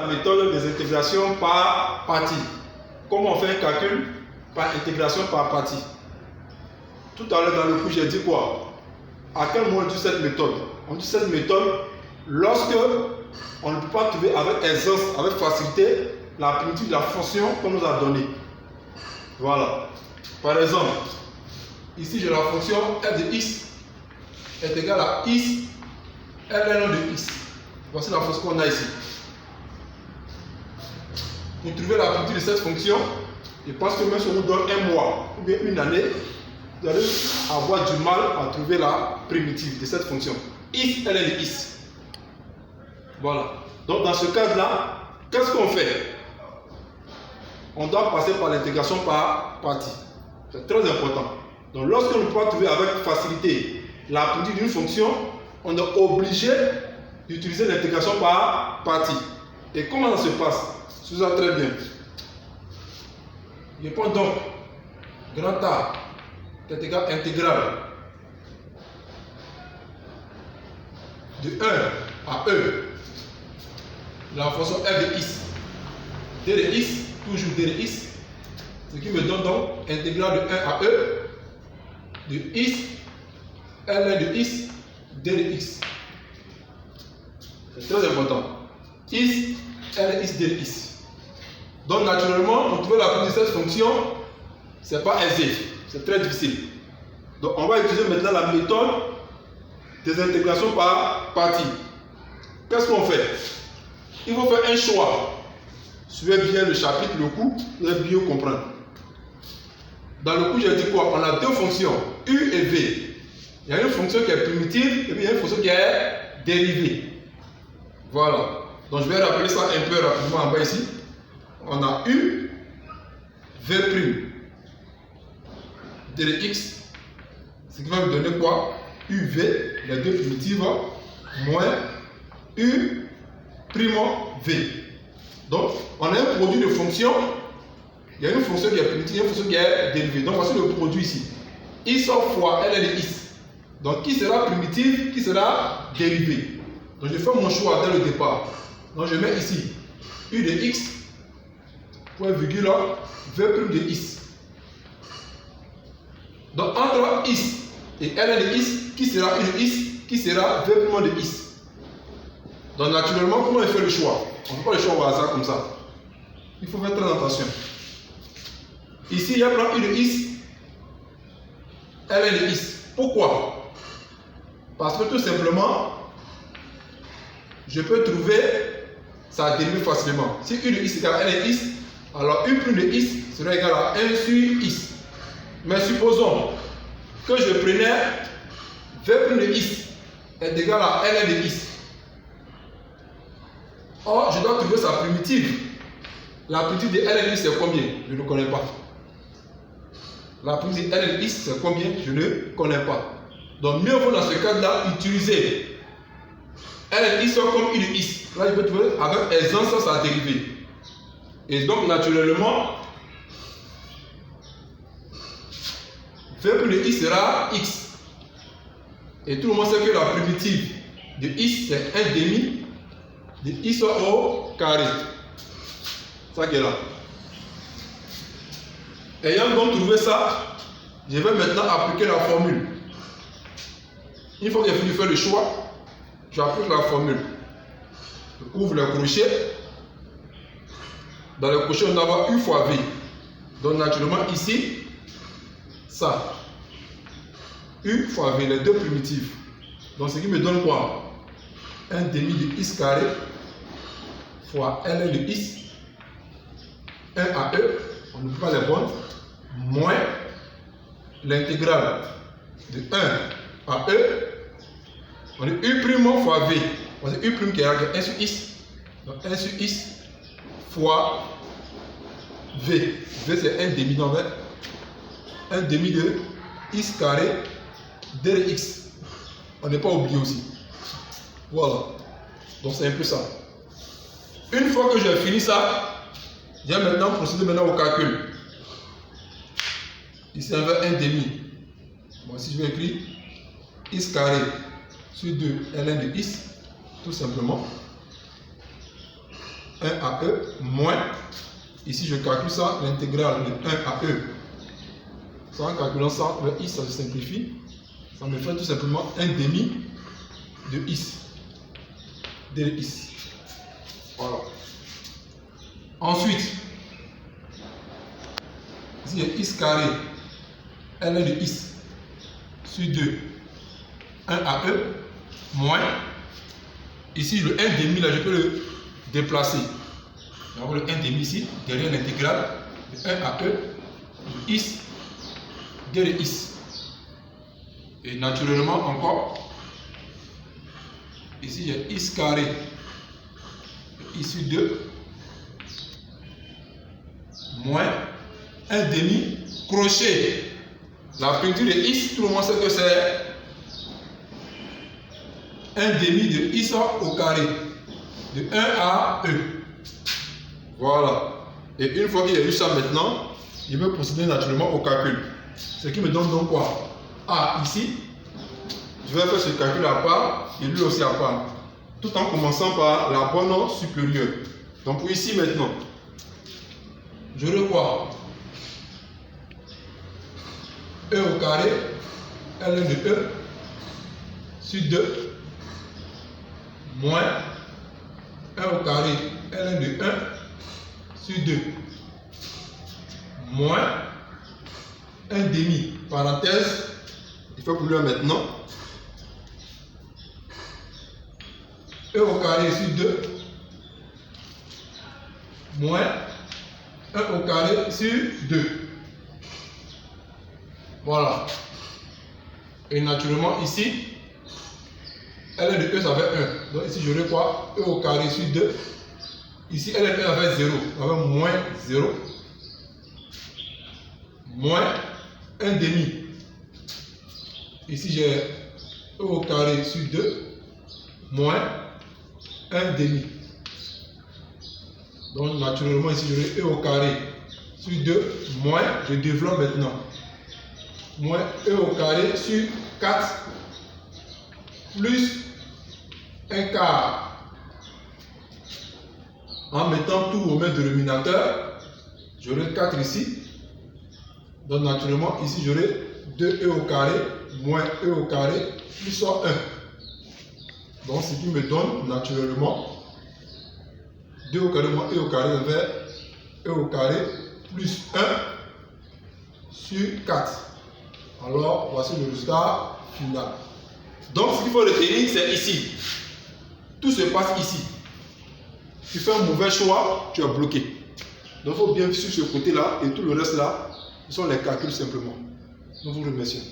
la méthode des intégrations par partie. Comment on fait un calcul par intégration par partie? Tout à l'heure dans le cours, j'ai dit quoi? À quel moment on utilise cette méthode? On utilise cette méthode lorsque on ne peut pas trouver avec aisance, avec facilité, la primitive de la fonction qu'on nous a donnée. Voilà. Par exemple, ici j'ai la fonction f de x est égale à x ln de x. Voici la fonction qu'on a ici. Pour trouver la primitive de cette fonction, je pense que même si on vous donne un mois ou bien une année, vous allez avoir du mal à trouver la primitive de cette fonction. X ln de x. Voilà. Donc dans ce cas-là, qu'est-ce qu'on fait? On doit passer par l'intégration par partie. C'est très important. Donc lorsqu'on ne peut pas trouver avec facilité la primitive d'une fonction, on est obligé d'utiliser l'intégration par partie. Et comment ça se passe? C'est ça très bien. Je prends donc grand A est égal intégrale de 1 à E la fonction f de x d de x, toujours d de x, ce qui me donne donc intégrale de 1 à E de x ln de x d de x. C'est très important. X ln x d de x. Donc naturellement, pour trouver la primitive de cette fonction, c'est pas aisé, c'est très difficile. Donc on va utiliser maintenant la méthode des intégrations par partie. Qu'est-ce qu'on fait? Il faut faire un choix. Suivez bien le chapitre, le cours, vous allez bien comprendre. Dans le cours, j'ai dit quoi? On a deux fonctions, U et V. Il y a une fonction qui est primitive et puis il y a une fonction qui est dérivée. Voilà. Donc je vais rappeler ça un peu rapidement en bas ici. On a U, V', d de x, ce qui va me donner quoi? UV, les deux primitives, moins U', V. Donc, on a un produit de fonction. Il y a une fonction qui est primitive, une fonction qui est dérivée. Donc, voici le produit ici. X fois ln de x. Donc, qui sera primitive, qui sera dérivée. Donc, je fais mon choix dès le départ. Donc, je mets ici U de x, point virgule, V' de x. Donc, entre x et ln de x, qui sera U de x, qui sera V' de x. Donc, naturellement, comment on fait le choix? On ne fait pas le choix au hasard comme ça. Il faut faire très attention. Ici, il y a plan U de x, ln de x. Pourquoi? Parce que tout simplement, je peux trouver sa dérivée facilement. Si U de x est égal à ln de x, alors U' de x sera égal à 1 sur x. Mais supposons que je prenais V' de x est égal à ln de x. Or, je dois trouver sa primitive. La primitive de ln de x c'est combien? Je ne connais pas. La primitive de ln de x c'est combien? Je ne connais pas. Donc, mieux vaut dans ce cas-là utiliser ln de x comme U de x. Là, je peux trouver avec aisance sa dérivée. Et donc, naturellement, V' de x sera x. Et tout le monde sait que la primitive de x c'est 1 demi de x au carré. Ça qui est là. Ayant donc trouvé ça, je vais maintenant appliquer la formule. Une fois que j'ai fini de faire le choix, j'applique la formule. Je ouvre le crochet. Dans le crochet, on va avoir U fois V. Donc naturellement ici, ça. U fois V, les deux primitives. Donc ce qui me donne quoi? 1 demi de x carré fois ln de x, 1 à E, on ne peut pas les prendre, moins l'intégrale de 1 à E, on est U' fois V, parce que U' qui est 1 sur x, donc 1 sur x fois V, V c'est 1 demi, donc 1 demi de x carré d de x, on n'est pas oublié aussi. Voilà, donc c'est un peu ça. Une fois que j'ai fini ça, je vais maintenant procéder au calcul. Ici, on veut 1 demi. Bon, si je vais écrire x carré sur 2 ln de x, tout simplement. 1 à E, moins, ici je calcule ça, l'intégrale de 1 à E. Ça, en calculant ça, le I, ça se simplifie. Ça me fait tout simplement 1 demi de is. De is. Voilà. Ensuite, ici il y a is carré, ln de is sur 2, 1 à E, moins, ici le 1 demi là, je peux le déplacer. Je vais avoir le 1 demi ici, derrière l'intégrale de 1 à E, de is, de is. Et naturellement encore, ici il y a is carré, ici 2, moins 1 demi crochet. La peinture de is, tout le monde sait que c'est 1 demi de is au carré, de 1 à E. Voilà. Et une fois qu'il y a eu ça maintenant, je vais procéder naturellement au calcul. Ce qui me donne donc quoi? A ici, je vais faire ce calcul à part et lui aussi à part, tout en commençant par la borne supérieure. Donc pour ici maintenant, je revois E au carré, ln de E, sur 2, moins 1 au carré, ln de 1, sur 2, moins 1 demi, parenthèse, il faut pour lui maintenant, E au carré sur 2, moins 1 au carré sur 2. Voilà. Et naturellement ici, ln de E ça fait 1. Donc ici j'aurai quoi? E au carré sur 2. Ici ln de E ça fait 0. Ça fait moins 0. Moins 1 demi. Ici j'ai E au carré sur 2. Moins 1 demi. Donc naturellement ici j'aurai E au carré sur 2. Moins, je développe maintenant. Moins E au carré sur 4 plus 1 quart. En mettant tout au même dénominateur, j'aurai 4 ici. Donc naturellement ici j'aurai 2E au carré moins E au carré plus 1. Donc ce qui me donne naturellement 2 au carré moins E au carré vers E au carré plus 1 sur 4. Alors, voici le résultat final. Donc, ce qu'il faut retenir, c'est ici. Tout se passe ici. Tu fais un mauvais choix, tu es bloqué. Donc, il faut bien suivre ce côté-là et tout le reste là, ce sont les calculs simplement. Nous vous remercions.